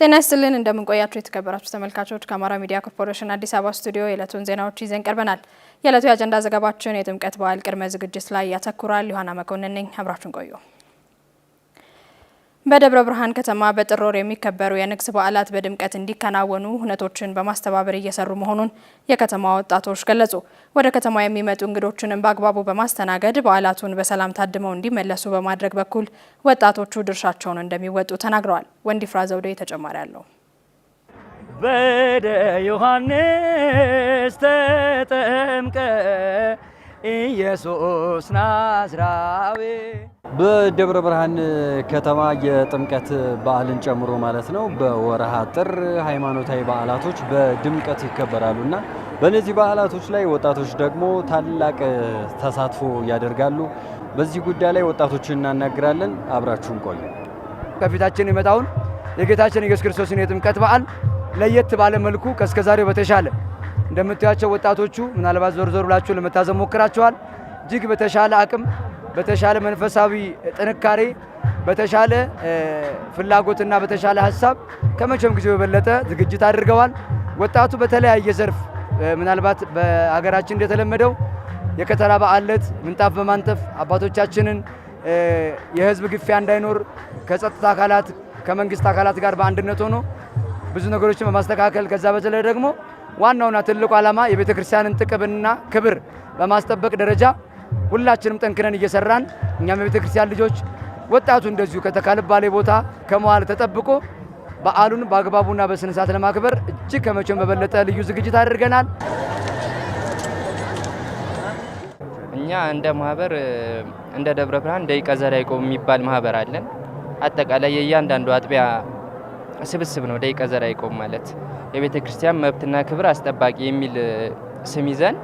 ጤና ይስጥልን እንደምን ቆያችሁ የተከበራችሁ ተመልካቾች ከአማራ ሚዲያ ኮርፖሬሽን አዲስ አበባ ስቱዲዮ የዕለቱን ዜናዎች ይዘን ቀርበናል። የዕለቱ የአጀንዳ ዘገባችን የጥምቀት በዓል ቅድመ ዝግጅት ላይ ያተኩራል። ዮሐና መኮንን ነኝ። አብራችሁን ቆዩ። በደብረ ብርሃን ከተማ በጥር ወር የሚከበሩ የንግስ በዓላት በድምቀት እንዲከናወኑ ሁነቶችን በማስተባበር እየሰሩ መሆኑን የከተማ ወጣቶች ገለጹ። ወደ ከተማ የሚመጡ እንግዶችንም በአግባቡ በማስተናገድ በዓላቱን በሰላም ታድመው እንዲመለሱ በማድረግ በኩል ወጣቶቹ ድርሻቸውን እንደሚወጡ ተናግረዋል። ወንዲፍራ ዘውዴ ተጨማሪ አለው። በደ ዮሐንስ ተጠምቀ ኢየሱስ ናዝራዊ በደብረ ብርሃን ከተማ የጥምቀት በዓልን ጨምሮ ማለት ነው በወርሃ ጥር ሃይማኖታዊ በዓላቶች በድምቀት ይከበራሉና በእነዚህ በዓላቶች ላይ ወጣቶች ደግሞ ታላቅ ተሳትፎ ያደርጋሉ። በዚህ ጉዳይ ላይ ወጣቶችን እናናግራለን። አብራችሁን ቆዩ። ከፊታችን የመጣውን የጌታችን ኢየሱስ ክርስቶስን የጥምቀት በዓል ለየት ባለ መልኩ ከስከዛሬው በተሻለ እንደምታያቸው ወጣቶቹ ምናልባት ዞር ዞር ብላችሁ ለመታዘብ ሞክራቸዋል። እጅግ በተሻለ አቅም በተሻለ መንፈሳዊ ጥንካሬ በተሻለ ፍላጎትና በተሻለ ሐሳብ ከመቼም ጊዜ በበለጠ ዝግጅት አድርገዋል። ወጣቱ በተለያየ ዘርፍ ምናልባት በአገራችን እንደተለመደው የከተራ በዓለት ምንጣፍ በማንጠፍ አባቶቻችንን የህዝብ ግፊያ እንዳይኖር ከጸጥታ አካላት ከመንግስት አካላት ጋር በአንድነት ሆኖ ብዙ ነገሮችን በማስተካከል ከዛ በተለይ ደግሞ ዋናውና ትልቁ ዓላማ የቤተክርስቲያንን ጥቅምና ክብር በማስጠበቅ ደረጃ ሁላችንም ጠንክረን እየሰራን እኛም የቤተክርስቲያን ልጆች ወጣቱ እንደዚሁ ከተካለባለ ቦታ ከመዋል ተጠብቆ በዓሉን በአግባቡና በስነ ስርዓት ለማክበር እጅግ ከመቼም በበለጠ ልዩ ዝግጅት አድርገናል። እኛ እንደ ማህበር እንደ ደብረ ብርሃን ደቂቀ ዘርዓ ያዕቆብ የሚባል ማህበር አለን። አጠቃላይ የእያንዳንዱ አጥቢያ ስብስብ ነው ደቂቀ ዘርዓ ያዕቆብ ማለት የቤተክርስቲያን መብትና ክብር አስጠባቂ የሚል ስም ይዘን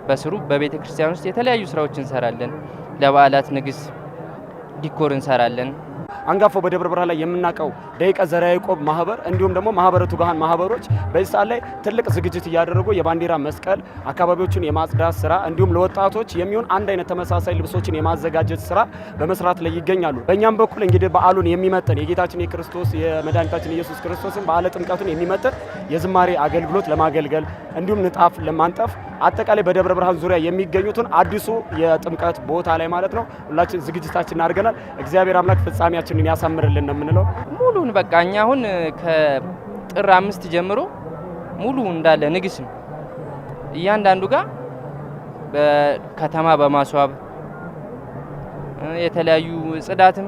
በስሩ በቤተክርስቲያን ውስጥ የተለያዩ ስራዎችን እንሰራለን። ለበዓላት ንግስ ዲኮር እንሰራለን። አንጋፋው በደብረ ብርሃን ላይ የምናቀው ደቂቀ ዘርዓ ያዕቆብ ማህበር እንዲሁም ደግሞ ማህበረ ትጉሃን ማህበሮች በዚህ ሰዓት ላይ ትልቅ ዝግጅት እያደረጉ የባንዲራ መስቀል አካባቢዎችን የማጽዳት ስራ እንዲሁም ለወጣቶች የሚሆን አንድ አይነት ተመሳሳይ ልብሶችን የማዘጋጀት ስራ በመስራት ላይ ይገኛሉ። በእኛም በኩል እንግዲህ በዓሉን የሚመጥን የጌታችን የክርስቶስ የመድኃኒታችን ኢየሱስ ክርስቶስን በዓለ ጥምቀቱን የሚመጥን የዝማሬ አገልግሎት ለማገልገል እንዲሁም ንጣፍ ለማንጠፍ አጠቃላይ በደብረ ብርሃን ዙሪያ የሚገኙትን አዲሱ የጥምቀት ቦታ ላይ ማለት ነው ሁላችን ዝግጅታችንን አድርገናል። እግዚአብሔር አምላክ ፍጻሜያችንን ያሳምርልን ነው የምንለው። ሙሉን በቃ እኛ አሁን ከጥር 5 ጀምሮ ሙሉ እንዳለ ንግስ ነው። እያንዳንዱ ጋር በከተማ በማስዋብ የተለያዩ ጽዳትም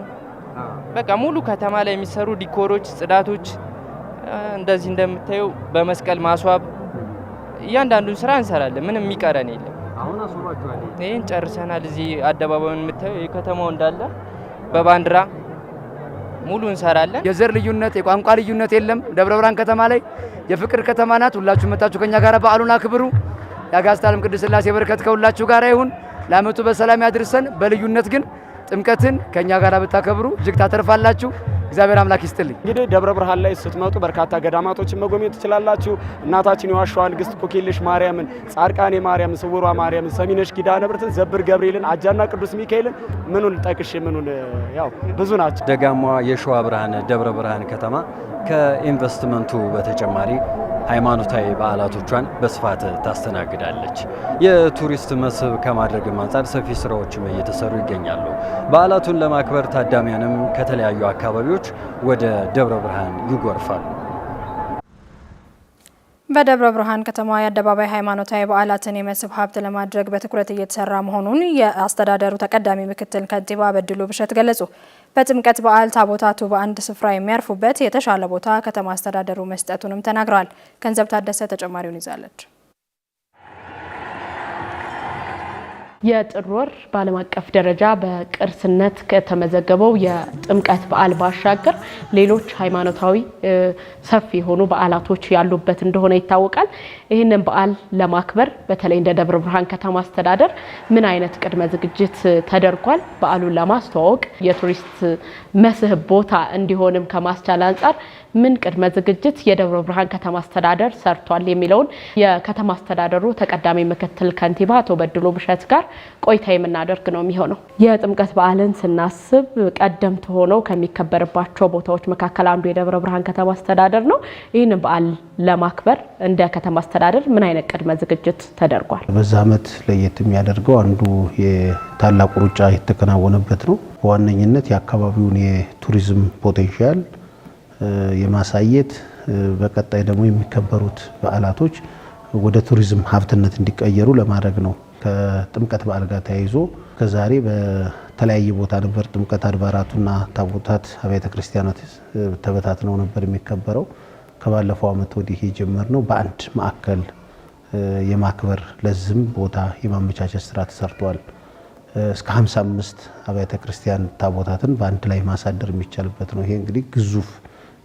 በቃ ሙሉ ከተማ ላይ የሚሰሩ ዲኮሮች ጽዳቶች እንደዚህ እንደምታዩ በመስቀል ማስዋብ እያንዳንዱን ስራ እንሰራለን። ምንም የሚቀረን የለም። አሁን አስወራችኋል። ይሄን ጨርሰናል። እዚህ አደባባዩን የምታዩ የከተማው እንዳለ በባንዲራ ሙሉ እንሰራለን። የዘር ልዩነት የቋንቋ ልዩነት የለም። ደብረ ብርሃን ከተማ ላይ የፍቅር ከተማ ናት። ሁላችሁ መጣችሁ ከኛ ጋር በዓሉን አክብሩ። የአጋዕዝተ ዓለም ቅድስት ሥላሴ በረከት ከሁላችሁ ጋር ይሁን። ለዓመቱ በሰላም ያድርሰን። በልዩነት ግን ጥምቀትን ከኛ ጋር ብታከብሩ እጅግ ታተርፋላችሁ። እግዚአብሔር አምላክ ይስጥልኝ። እንግዲህ ደብረ ብርሃን ላይ ስትመጡ በርካታ ገዳማቶችን መጎብኘት ትችላላችሁ። እናታችን የዋሻዋ ንግስት ኩክየለሽ ማርያምን፣ ጻድቃኔ ማርያም፣ ስውሯ ማርያምን፣ ሰሚነሽ ኪዳነ ምሕረትን፣ ዘብር ገብርኤልን፣ አጃና ቅዱስ ሚካኤልን ምኑን ጠቅሽ ምኑን ያው ብዙ ናቸው። ደጋማዋ የሸዋ ብርሃን ደብረ ብርሃን ከተማ ከኢንቨስትመንቱ በተጨማሪ ሃይማኖታዊ በዓላቶቿን በስፋት ታስተናግዳለች። የቱሪስት መስህብ ከማድረግም አንጻር ሰፊ ስራዎችም እየተሰሩ ይገኛሉ። በዓላቱን ለማክበር ታዳሚያንም ከተለያዩ አካባቢዎች ወደ ደብረ ብርሃን ይጎርፋሉ። በደብረ ብርሃን ከተማ የአደባባይ ሃይማኖታዊ በዓላትን የመስህብ ሀብት ለማድረግ በትኩረት እየተሰራ መሆኑን የአስተዳደሩ ተቀዳሚ ምክትል ከንቲባ በድሉ ብሸት ገለጹ። በጥምቀት በዓል ታቦታቱ በአንድ ስፍራ የሚያርፉበት የተሻለ ቦታ ከተማ አስተዳደሩ መስጠቱንም ተናግረዋል። ገንዘብ ታደሰ ተጨማሪውን ይዛለች። የጥር ወር በዓለም አቀፍ ደረጃ በቅርስነት ከተመዘገበው የጥምቀት በዓል ባሻገር ሌሎች ሃይማኖታዊ ሰፊ የሆኑ በዓላቶች ያሉበት እንደሆነ ይታወቃል። ይህንን በዓል ለማክበር በተለይ እንደ ደብረ ብርሃን ከተማ አስተዳደር ምን አይነት ቅድመ ዝግጅት ተደርጓል? በዓሉን ለማስተዋወቅ የቱሪስት መስህብ ቦታ እንዲሆንም ከማስቻል አንጻር ምን ቅድመ ዝግጅት የደብረ ብርሃን ከተማ አስተዳደር ሰርቷል የሚለውን የከተማ አስተዳደሩ ተቀዳሚ ምክትል ከንቲባ አቶ በድሉ ብሸት ጋር ቆይታ የምናደርግ ነው የሚሆነው። የጥምቀት በዓልን ስናስብ ቀደምት ሆነው ከሚከበርባቸው ቦታዎች መካከል አንዱ የደብረ ብርሃን ከተማ አስተዳደር ነው። ይህን በዓል ለማክበር እንደ ከተማ አስተዳደር ምን አይነት ቅድመ ዝግጅት ተደርጓል? በዛ ዓመት ለየት የሚያደርገው አንዱ የታላቁ ሩጫ የተከናወነበት ነው። በዋነኝነት የአካባቢውን የቱሪዝም ፖቴንሻል የማሳየት በቀጣይ ደግሞ የሚከበሩት በዓላቶች ወደ ቱሪዝም ሀብትነት እንዲቀየሩ ለማድረግ ነው። ከጥምቀት በዓል ጋር ተያይዞ ከዛሬ በተለያየ ቦታ ነበር ጥምቀት አድባራቱና ታቦታት አብያተ ክርስቲያናት ተበታትነው ነበር የሚከበረው። ከባለፈው ዓመት ወዲህ የጀመርነው በአንድ ማዕከል የማክበር ለዝም ቦታ የማመቻቸት ስራ ተሰርቷል። እስከ 55 አብያተ ክርስቲያን ታቦታትን በአንድ ላይ ማሳደር የሚቻልበት ነው። ይሄ እንግዲህ ግዙፍ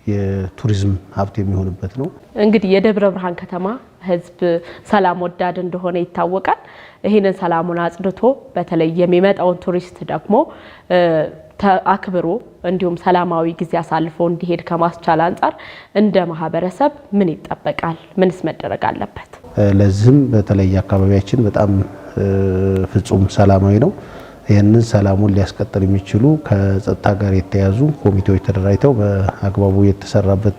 የቱሪዝም ሀብት የሚሆንበት ነው። እንግዲህ የደብረ ብርሃን ከተማ ህዝብ ሰላም ወዳድ እንደሆነ ይታወቃል። ይሄንን ሰላሙን አጽድቶ በተለይ የሚመጣውን ቱሪስት ደግሞ አክብሮ እንዲሁም ሰላማዊ ጊዜ አሳልፎ እንዲሄድ ከማስቻል አንፃር እንደ ማህበረሰብ ምን ይጠበቃል? ምንስ መደረግ አለበት? ለዚህም በተለይ አካባቢያችን በጣም ፍጹም ሰላማዊ ነው። ይህንን ሰላሙን ሊያስቀጥል የሚችሉ ከጸጥታ ጋር የተያዙ ኮሚቴዎች ተደራጅተው በአግባቡ የተሰራበት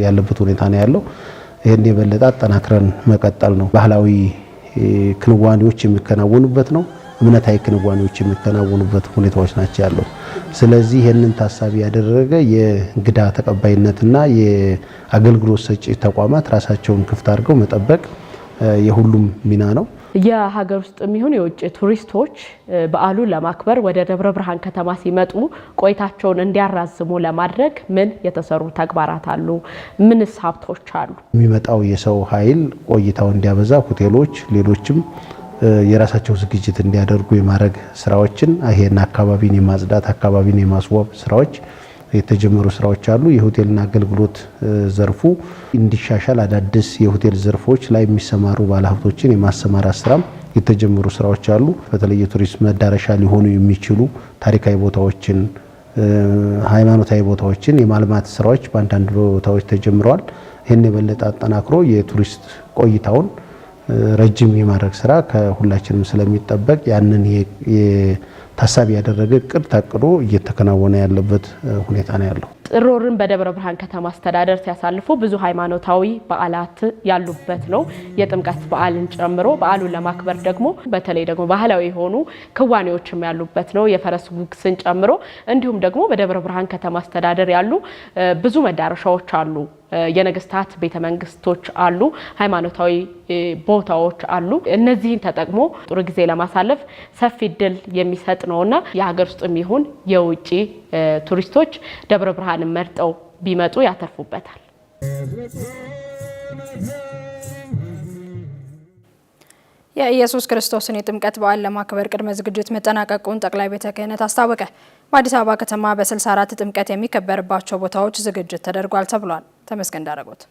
ያለበት ሁኔታ ነው ያለው። ይህን የበለጠ አጠናክረን መቀጠል ነው። ባህላዊ ክንዋኔዎች የሚከናወኑበት ነው። እምነታዊ ክንዋኔዎች የሚከናወኑበት ሁኔታዎች ናቸው ያለው። ስለዚህ ይህንን ታሳቢ ያደረገ የእንግዳ ተቀባይነትና የአገልግሎት ሰጪ ተቋማት ራሳቸውን ክፍት አድርገው መጠበቅ የሁሉም ሚና ነው። የሀገር ውስጥ የሚሆን የውጭ ቱሪስቶች በዓሉን ለማክበር ወደ ደብረ ብርሃን ከተማ ሲመጡ ቆይታቸውን እንዲያራዝሙ ለማድረግ ምን የተሰሩ ተግባራት አሉ? ምንስ ሀብቶች አሉ? የሚመጣው የሰው ኃይል ቆይታው እንዲያበዛ ሆቴሎች፣ ሌሎችም የራሳቸው ዝግጅት እንዲያደርጉ የማድረግ ስራዎችን ይሄን አካባቢን የማጽዳት አካባቢን የማስዋብ ስራዎች የተጀመሩ ስራዎች አሉ። የሆቴልና አገልግሎት ዘርፉ እንዲሻሻል አዳዲስ የሆቴል ዘርፎች ላይ የሚሰማሩ ባለሀብቶችን የማሰማራት ስራም የተጀመሩ ስራዎች አሉ። በተለይ የቱሪስት መዳረሻ ሊሆኑ የሚችሉ ታሪካዊ ቦታዎችን፣ ሃይማኖታዊ ቦታዎችን የማልማት ስራዎች በአንዳንድ ቦታዎች ተጀምረዋል። ይህን የበለጠ አጠናክሮ የቱሪስት ቆይታውን ረጅም የማድረግ ስራ ከሁላችንም ስለሚጠበቅ ያንን ታሳቢ ያደረገ እቅድ ታቅዶ እየተከናወነ ያለበት ሁኔታ ነው ያለው። ጥር ወርን በደብረ ብርሃን ከተማ አስተዳደር ሲያሳልፉ ብዙ ሃይማኖታዊ በዓላት ያሉበት ነው። የጥምቀት በዓልን ጨምሮ በዓሉን ለማክበር ደግሞ በተለይ ደግሞ ባህላዊ የሆኑ ክዋኔዎችም ያሉበት ነው። የፈረስ ጉግስን ጨምሮ እንዲሁም ደግሞ በደብረ ብርሃን ከተማ አስተዳደር ያሉ ብዙ መዳረሻዎች አሉ። የነገስታት ቤተመንግስቶች አሉ፣ ሃይማኖታዊ ቦታዎች አሉ። እነዚህን ተጠቅሞ ጥሩ ጊዜ ለማሳለፍ ሰፊ እድል የሚሰጥ ነውና የሀገር ውስጥም ይሁን የውጪ ቱሪስቶች ደብረ ብርሃንን መርጠው ቢመጡ ያተርፉበታል። የኢየሱስ ክርስቶስን የጥምቀት በዓል ለማክበር ቅድመ ዝግጅት መጠናቀቁን ጠቅላይ ቤተ ክህነት አስታወቀ። በአዲስ አበባ ከተማ በ64 ጥምቀት የሚከበርባቸው ቦታዎች ዝግጅት ተደርጓል ተብሏል። ተመስገን ዳረጎት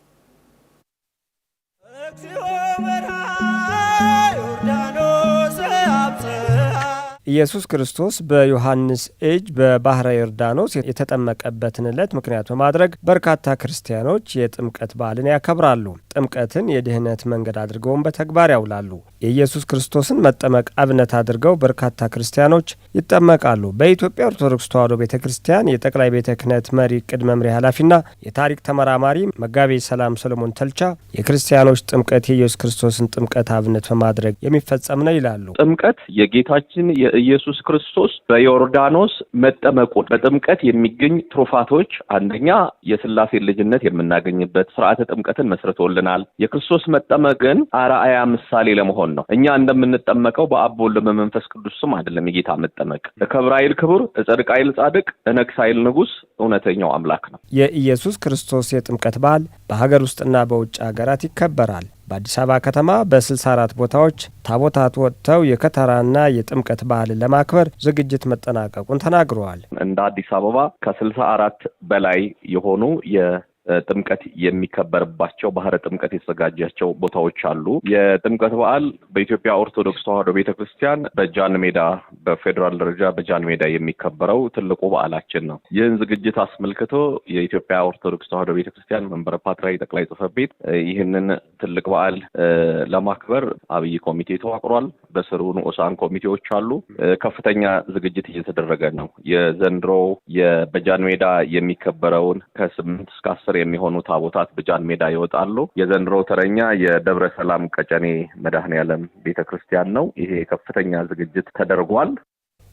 ኢየሱስ ክርስቶስ በዮሐንስ እጅ በባህረ ዮርዳኖስ የተጠመቀበትን ዕለት ምክንያት በማድረግ በርካታ ክርስቲያኖች የጥምቀት በዓልን ያከብራሉ። ጥምቀትን የድህነት መንገድ አድርገውም በተግባር ያውላሉ። የኢየሱስ ክርስቶስን መጠመቅ አብነት አድርገው በርካታ ክርስቲያኖች ይጠመቃሉ። በኢትዮጵያ ኦርቶዶክስ ተዋሕዶ ቤተ ክርስቲያን የጠቅላይ ቤተ ክህነት መሪ ቅድመ መምሪያ ኃላፊና የታሪክ ተመራማሪ መጋቤ ሰላም ሰሎሞን ተልቻ የክርስቲያኖች ጥምቀት የኢየሱስ ክርስቶስን ጥምቀት አብነት በማድረግ የሚፈጸም ነው ይላሉ። ጥምቀት የጌታችን የኢየሱስ ክርስቶስ በዮርዳኖስ መጠመቁን በጥምቀት የሚገኝ ትሩፋቶች አንደኛ የሥላሴ ልጅነት የምናገኝበት ስርዓተ ጥምቀትን መስርቶልናል። የክርስቶስ መጠመቅን አርአያ ምሳሌ ለመሆን ነው። እኛ እንደምንጠመቀው በአብ ወልድ በመንፈስ ቅዱስ ስም አይደለም። የጌታ መጠመቅ እከብር አይል ክቡር፣ እጸድቅ አይል ጻድቅ፣ እነግስ አይል ንጉስ፣ እውነተኛው አምላክ ነው። የኢየሱስ ክርስቶስ የጥምቀት በዓል በሀገር ውስጥና በውጭ ሀገራት ይከበራል። በአዲስ አበባ ከተማ በ64 ቦታዎች ታቦታት ወጥተው የከተራና የጥምቀት በዓልን ለማክበር ዝግጅት መጠናቀቁን ተናግረዋል። እንደ አዲስ አበባ ከ64 በላይ የሆኑ ጥምቀት የሚከበርባቸው ባህረ ጥምቀት የተዘጋጃቸው ቦታዎች አሉ። የጥምቀት በዓል በኢትዮጵያ ኦርቶዶክስ ተዋሕዶ ቤተክርስቲያን በጃን ሜዳ በፌዴራል ደረጃ በጃን ሜዳ የሚከበረው ትልቁ በዓላችን ነው። ይህን ዝግጅት አስመልክቶ የኢትዮጵያ ኦርቶዶክስ ተዋሕዶ ቤተክርስቲያን መንበረ ፓትርያርክ ጠቅላይ ጽሕፈት ቤት ይህንን ትልቅ በዓል ለማክበር አብይ ኮሚቴ ተዋቅሯል። በስሩ ንዑሳን ኮሚቴዎች አሉ። ከፍተኛ ዝግጅት እየተደረገ ነው። የዘንድሮ በጃን ሜዳ የሚከበረውን ከ8 እስከ 10 የሚሆኑ ታቦታት በጃን ሜዳ ይወጣሉ። የዘንድሮ ተረኛ የደብረ ሰላም ቀጨኔ መድኃኔዓለም ቤተክርስቲያን ነው። ይሄ ከፍተኛ ዝግጅት ተደርጓል።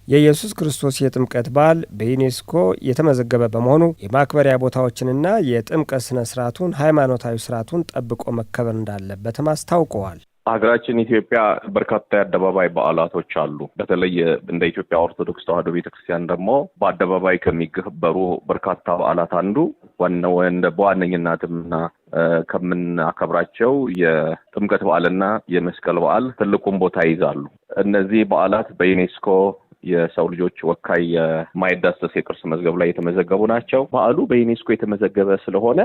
የኢየሱስ ክርስቶስ የጥምቀት በዓል በዩኔስኮ የተመዘገበ በመሆኑ የማክበሪያ ቦታዎችንና የጥምቀት ስነ ስርዓቱን ሃይማኖታዊ ስርዓቱን ጠብቆ መከበር እንዳለበትም አስታውቀዋል። ሀገራችን ኢትዮጵያ በርካታ የአደባባይ በዓላቶች አሉ። በተለይ እንደ ኢትዮጵያ ኦርቶዶክስ ተዋሕዶ ቤተክርስቲያን ደግሞ በአደባባይ ከሚከበሩ በርካታ በዓላት አንዱ በዋነኝነትና ከምናከብራቸው የጥምቀት በዓልና የመስቀል በዓል ትልቁን ቦታ ይይዛሉ። እነዚህ በዓላት በዩኔስኮ የሰው ልጆች ወካይ የማይዳሰስ የቅርስ መዝገብ ላይ የተመዘገቡ ናቸው። በዓሉ በዩኔስኮ የተመዘገበ ስለሆነ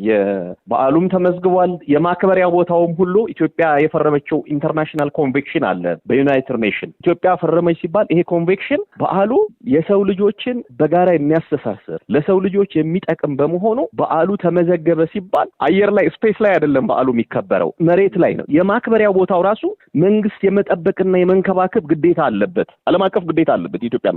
የበዓሉም ተመዝግቧል። የማክበሪያ ቦታውም ሁሉ ኢትዮጵያ የፈረመችው ኢንተርናሽናል ኮንቬንሽን አለ በዩናይትድ ኔሽን። ኢትዮጵያ ፈረመች ሲባል ይሄ ኮንቬንሽን በዓሉ የሰው ልጆችን በጋራ የሚያስተሳስር ለሰው ልጆች የሚጠቅም በመሆኑ በዓሉ ተመዘገበ ሲባል አየር ላይ ስፔስ ላይ አይደለም በዓሉ የሚከበረው መሬት ላይ ነው። የማክበሪያ ቦታው ራሱ መንግስት የመጠበቅና የመንከባከብ ግዴታ አለበት። ዓለም አቀፍ ግዴታ አለበት የኢትዮጵያ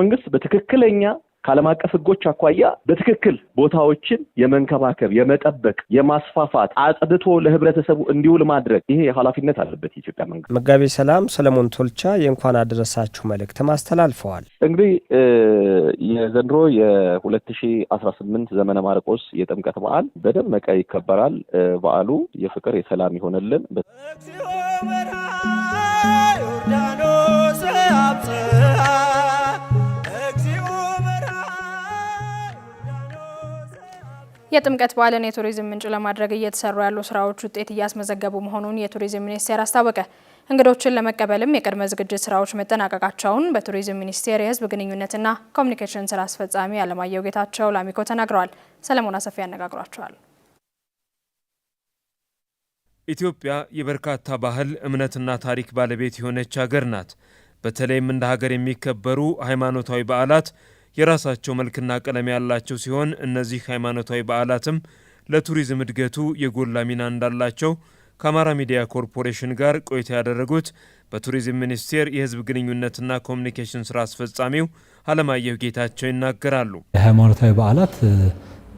መንግስት በትክክለኛ ከዓለም አቀፍ ሕጎች አኳያ በትክክል ቦታዎችን የመንከባከብ የመጠበቅ የማስፋፋት አጽድቶ ለህብረተሰቡ እንዲውል ማድረግ ይሄ ኃላፊነት አለበት የኢትዮጵያ መንግስት። መጋቤ ሰላም ሰለሞን ቶልቻ የእንኳን አደረሳችሁ መልእክትም አስተላልፈዋል። እንግዲህ የዘንድሮ የ2018 ዘመነ ማርቆስ የጥምቀት በዓል በደመቀ ይከበራል። በዓሉ የፍቅር የሰላም ይሆንልን። የጥምቀት በዓልን የቱሪዝም ምንጭ ለማድረግ እየተሰሩ ያሉ ስራዎች ውጤት እያስመዘገቡ መሆኑን የቱሪዝም ሚኒስቴር አስታወቀ። እንግዶችን ለመቀበልም የቅድመ ዝግጅት ስራዎች መጠናቀቃቸውን በቱሪዝም ሚኒስቴር የህዝብ ግንኙነትና ኮሚኒኬሽን ስራ አስፈጻሚ አለማየሁ ጌታቸው ለአሚኮ ተናግረዋል። ሰለሞን አሰፊ ያነጋግሯቸዋል። ኢትዮጵያ የበርካታ ባህል እምነትና ታሪክ ባለቤት የሆነች ሀገር ናት። በተለይም እንደ ሀገር የሚከበሩ ሃይማኖታዊ በዓላት የራሳቸው መልክና ቀለም ያላቸው ሲሆን እነዚህ ሃይማኖታዊ በዓላትም ለቱሪዝም እድገቱ የጎላ ሚና እንዳላቸው ከአማራ ሚዲያ ኮርፖሬሽን ጋር ቆይታ ያደረጉት በቱሪዝም ሚኒስቴር የህዝብ ግንኙነትና ኮሚኒኬሽን ስራ አስፈጻሚው አለማየሁ ጌታቸው ይናገራሉ። ሃይማኖታዊ በዓላት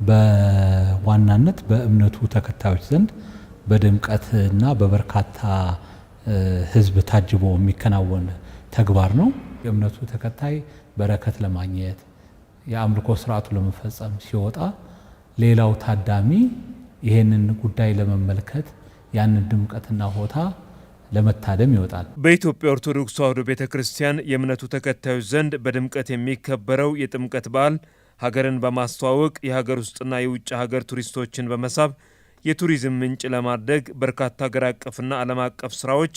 በዋናነት በእምነቱ ተከታዮች ዘንድ በድምቀትና በበርካታ ህዝብ ታጅቦ የሚከናወን ተግባር ነው። የእምነቱ ተከታይ በረከት ለማግኘት የአምልኮ ስርዓቱ ለመፈጸም ሲወጣ ሌላው ታዳሚ ይሄንን ጉዳይ ለመመልከት ያንን ድምቀትና ሆታ ለመታደም ይወጣል። በኢትዮጵያ ኦርቶዶክስ ተዋሕዶ ቤተክርስቲያን የእምነቱ ተከታዮች ዘንድ በድምቀት የሚከበረው የጥምቀት በዓል ሀገርን በማስተዋወቅ የሀገር ውስጥና የውጭ ሀገር ቱሪስቶችን በመሳብ የቱሪዝም ምንጭ ለማድረግ በርካታ ሀገር አቀፍና ዓለም አቀፍ ስራዎች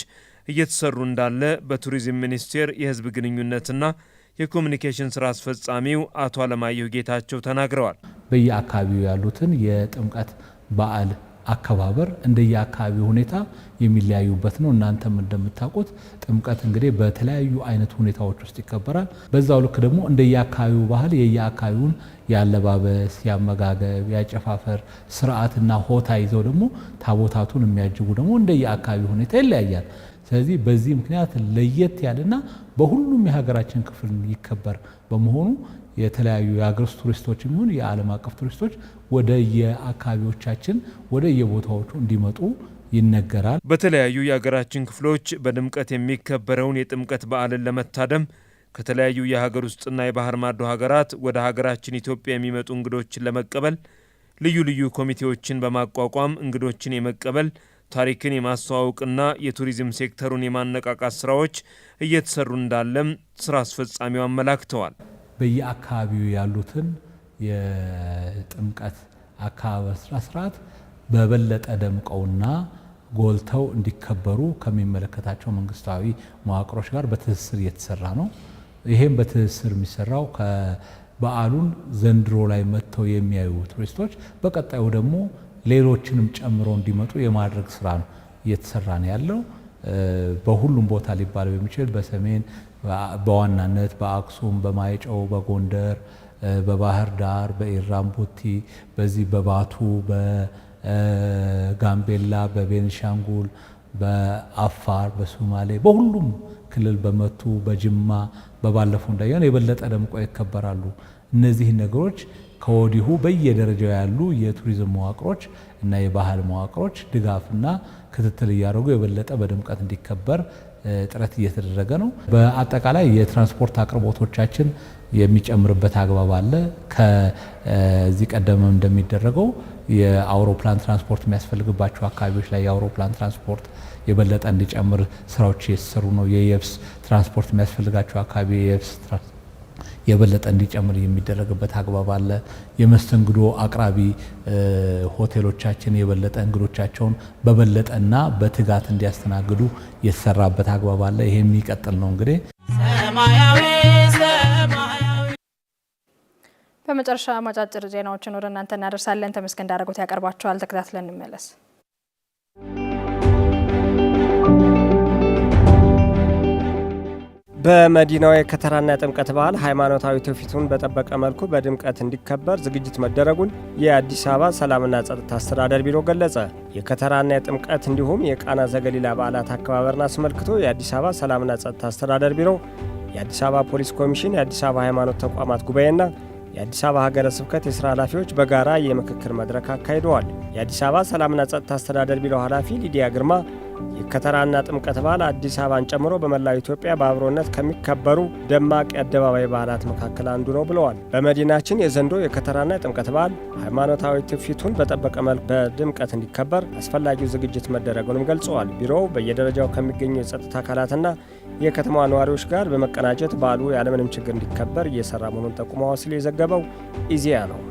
እየተሰሩ እንዳለ በቱሪዝም ሚኒስቴር የህዝብ ግንኙነትና የኮሚኒኬሽን ስራ አስፈጻሚው አቶ አለማየሁ ጌታቸው ተናግረዋል። በየአካባቢው ያሉትን የጥምቀት በዓል አከባበር እንደየአካባቢው ሁኔታ የሚለያዩበት ነው። እናንተም እንደምታውቁት ጥምቀት እንግዲህ በተለያዩ አይነት ሁኔታዎች ውስጥ ይከበራል። በዛው ልክ ደግሞ እንደየአካባቢው ባህል የየአካባቢውን ያለባበስ፣ ያመጋገብ፣ ያጨፋፈር ስርዓትና ሆታ ይዘው ደግሞ ታቦታቱን የሚያጅቡ ደግሞ እንደየአካባቢው ሁኔታ ይለያያል። ስለዚህ በዚህ ምክንያት ለየት ያለና በሁሉም የሀገራችን ክፍል ይከበር በመሆኑ የተለያዩ የሀገር ውስጥ ቱሪስቶች የሚሆን የዓለም አቀፍ ቱሪስቶች ወደ የአካባቢዎቻችን ወደ የቦታዎቹ እንዲመጡ ይነገራል። በተለያዩ የሀገራችን ክፍሎች በድምቀት የሚከበረውን የጥምቀት በዓልን ለመታደም ከተለያዩ የሀገር ውስጥና የባህር ማዶ ሀገራት ወደ ሀገራችን ኢትዮጵያ የሚመጡ እንግዶችን ለመቀበል ልዩ ልዩ ኮሚቴዎችን በማቋቋም እንግዶችን የመቀበል ታሪክን የማስተዋወቅና የቱሪዝም ሴክተሩን የማነቃቃት ስራዎች እየተሰሩ እንዳለም ስራ አስፈጻሚው አመላክተዋል። በየአካባቢው ያሉትን የጥምቀት አከባበር ስርዓት በበለጠ ደምቀውና ጎልተው እንዲከበሩ ከሚመለከታቸው መንግስታዊ መዋቅሮች ጋር በትስስር እየተሰራ ነው። ይሄም በትስስር የሚሰራው በዓሉን ዘንድሮ ላይ መጥተው የሚያዩ ቱሪስቶች በቀጣዩ ደግሞ ሌሎችንም ጨምሮ እንዲመጡ የማድረግ ስራ ነው እየተሰራ ነው ያለው። በሁሉም ቦታ ሊባል በሚችል በሰሜን በዋናነት በአክሱም፣ በማይጨው፣ በጎንደር፣ በባህር ዳር፣ በኢራምቡቲ፣ በዚህ በባቱ፣ በጋምቤላ፣ በቤንሻንጉል፣ በአፋር፣ በሶማሌ በሁሉም ክልል በመቱ፣ በጅማ በባለፈው እንዳየን የበለጠ ደምቆ ይከበራሉ። እነዚህ ነገሮች ከወዲሁ በየደረጃው ያሉ የቱሪዝም መዋቅሮች እና የባህል መዋቅሮች ድጋፍና ክትትል እያደረጉ የበለጠ በድምቀት እንዲከበር ጥረት እየተደረገ ነው። በአጠቃላይ የትራንስፖርት አቅርቦቶቻችን የሚጨምርበት አግባብ አለ። ከዚህ ቀደም እንደሚደረገው የአውሮፕላን ትራንስፖርት የሚያስፈልግባቸው አካባቢዎች ላይ የአውሮፕላን ትራንስፖርት የበለጠ እንዲጨምር ስራዎች እየተሰሩ ነው። የየብስ ትራንስፖርት የሚያስፈልጋቸው አካባቢ የየብስ የበለጠ እንዲጨምር የሚደረግበት አግባብ አለ። የመስተንግዶ አቅራቢ ሆቴሎቻችን የበለጠ እንግዶቻቸውን በበለጠና በትጋት እንዲያስተናግዱ የተሰራበት አግባብ አለ። ይሄ የሚቀጥል ነው። እንግዲህ በመጨረሻ አጫጭር ዜናዎችን ወደ እናንተ እናደርሳለን። ተመስገን ዳረጎት ያቀርባቸዋል። ተከታትለን እንመለስ። በመዲናዋ የከተራና የጥምቀት በዓል ሃይማኖታዊ ትውፊቱን በጠበቀ መልኩ በድምቀት እንዲከበር ዝግጅት መደረጉን የአዲስ አበባ ሰላምና ጸጥታ አስተዳደር ቢሮ ገለጸ። የከተራና የጥምቀት እንዲሁም የቃና ዘገሊላ በዓላት አከባበርን አስመልክቶ የአዲስ አበባ ሰላምና ጸጥታ አስተዳደር ቢሮ፣ የአዲስ አበባ ፖሊስ ኮሚሽን፣ የአዲስ አበባ ሃይማኖት ተቋማት ጉባኤና የአዲስ አበባ ሀገረ ስብከት የሥራ ኃላፊዎች በጋራ የምክክር መድረክ አካሂደዋል። የአዲስ አበባ ሰላምና ጸጥታ አስተዳደር ቢሮ ኃላፊ ሊዲያ ግርማ የከተራና ጥምቀት በዓል አዲስ አበባን ጨምሮ በመላው ኢትዮጵያ በአብሮነት ከሚከበሩ ደማቅ የአደባባይ በዓላት መካከል አንዱ ነው ብለዋል። በመዲናችን የዘንድሮ የከተራና የጥምቀት በዓል ሃይማኖታዊ ትውፊቱን በጠበቀ መልኩ በድምቀት እንዲከበር አስፈላጊው ዝግጅት መደረጉንም ገልጸዋል። ቢሮው በየደረጃው ከሚገኙ የጸጥታ አካላትና የከተማዋ ነዋሪዎች ጋር በመቀናጀት በዓሉ ያለምንም ችግር እንዲከበር እየሰራ መሆኑን ጠቁመዋል ሲል የዘገበው ኢዜአ ነው።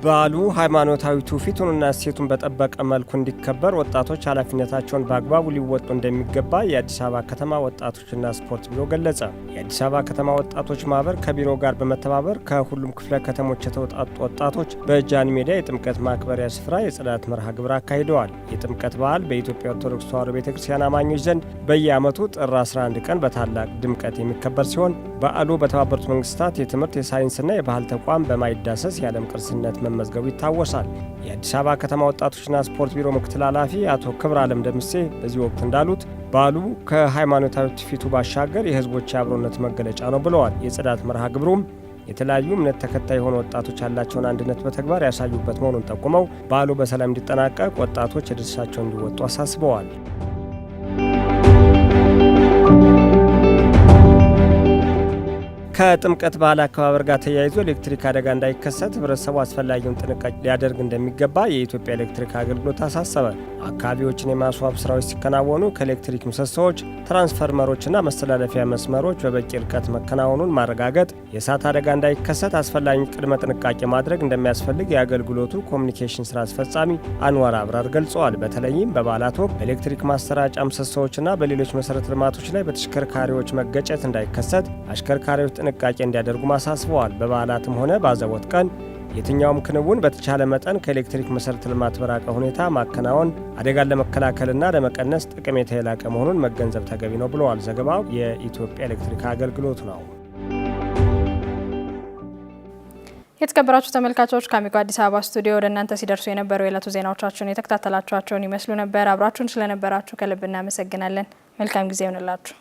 በዓሉ ሃይማኖታዊ ትውፊቱንና እሴቱን በጠበቀ መልኩ እንዲከበር ወጣቶች ኃላፊነታቸውን በአግባቡ ሊወጡ እንደሚገባ የአዲስ አበባ ከተማ ወጣቶችና ስፖርት ቢሮ ገለጸ። የአዲስ አበባ ከተማ ወጣቶች ማህበር ከቢሮ ጋር በመተባበር ከሁሉም ክፍለ ከተሞች የተውጣጡ ወጣቶች በጃን ሜዳ የጥምቀት ማክበሪያ ስፍራ የጽዳት መርሃ ግብር አካሂደዋል። የጥምቀት በዓል በኢትዮጵያ ኦርቶዶክስ ተዋሕዶ ቤተክርስቲያን አማኞች ዘንድ በየዓመቱ ጥር 11 ቀን በታላቅ ድምቀት የሚከበር ሲሆን በዓሉ በተባበሩት መንግስታት የትምህርት የሳይንስና የባህል ተቋም በማይዳሰስ የዓለም ቅርስነት መመዝገቡ ይታወሳል። የአዲስ አበባ ከተማ ወጣቶችና ስፖርት ቢሮ ምክትል ኃላፊ አቶ ክብር አለም ደምሴ በዚህ ወቅት እንዳሉት በዓሉ ከሃይማኖታዊ ትውፊቱ ባሻገር የህዝቦች የአብሮነት መገለጫ ነው ብለዋል። የጽዳት መርሃ ግብሩም የተለያዩ እምነት ተከታይ የሆኑ ወጣቶች ያላቸውን አንድነት በተግባር ያሳዩበት መሆኑን ጠቁመው በዓሉ በሰላም እንዲጠናቀቅ ወጣቶች የድርሻቸውን እንዲወጡ አሳስበዋል። ከጥምቀት በዓል አከባበር ጋር ተያይዞ ኤሌክትሪክ አደጋ እንዳይከሰት ህብረተሰቡ አስፈላጊውን ጥንቃቄ ሊያደርግ እንደሚገባ የኢትዮጵያ ኤሌክትሪክ አገልግሎት አሳሰበ። አካባቢዎችን የማስዋብ ስራዎች ሲከናወኑ ከኤሌክትሪክ ምሰሶዎች፣ ትራንስፈርመሮችና መስተላለፊያ መስመሮች በበቂ ርቀት መከናወኑን ማረጋገጥ፣ የእሳት አደጋ እንዳይከሰት አስፈላጊ ቅድመ ጥንቃቄ ማድረግ እንደሚያስፈልግ የአገልግሎቱ ኮሚኒኬሽን ስራ አስፈጻሚ አንዋር አብራር ገልጸዋል። በተለይም በበዓላት ወቅት በኤሌክትሪክ ማሰራጫ ምሰሶዎችና በሌሎች መሰረተ ልማቶች ላይ በተሽከርካሪዎች መገጨት እንዳይከሰት አሽከርካሪዎች ጥንቃቄ እንዲያደርጉ አሳስበዋል። በበዓላትም ሆነ በአዘቦት ቀን የትኛውም ክንውን በተቻለ መጠን ከኤሌክትሪክ መሰረተ ልማት በራቀ ሁኔታ ማከናወን አደጋን ለመከላከልና ለመቀነስ ጠቀሜታ የላቀ መሆኑን መገንዘብ ተገቢ ነው ብለዋል። ዘገባው የኢትዮጵያ ኤሌክትሪክ አገልግሎት ነው። የተከበራችሁ ተመልካቾች ከአሚኮ አዲስ አበባ ስቱዲዮ ወደ እናንተ ሲደርሱ የነበሩ የዕለቱ ዜናዎቻችሁን የተከታተላችኋቸውን ይመስሉ ነበር። አብራችሁን ስለነበራችሁ ከልብ እናመሰግናለን። መልካም ጊዜ ይሆንላችሁ።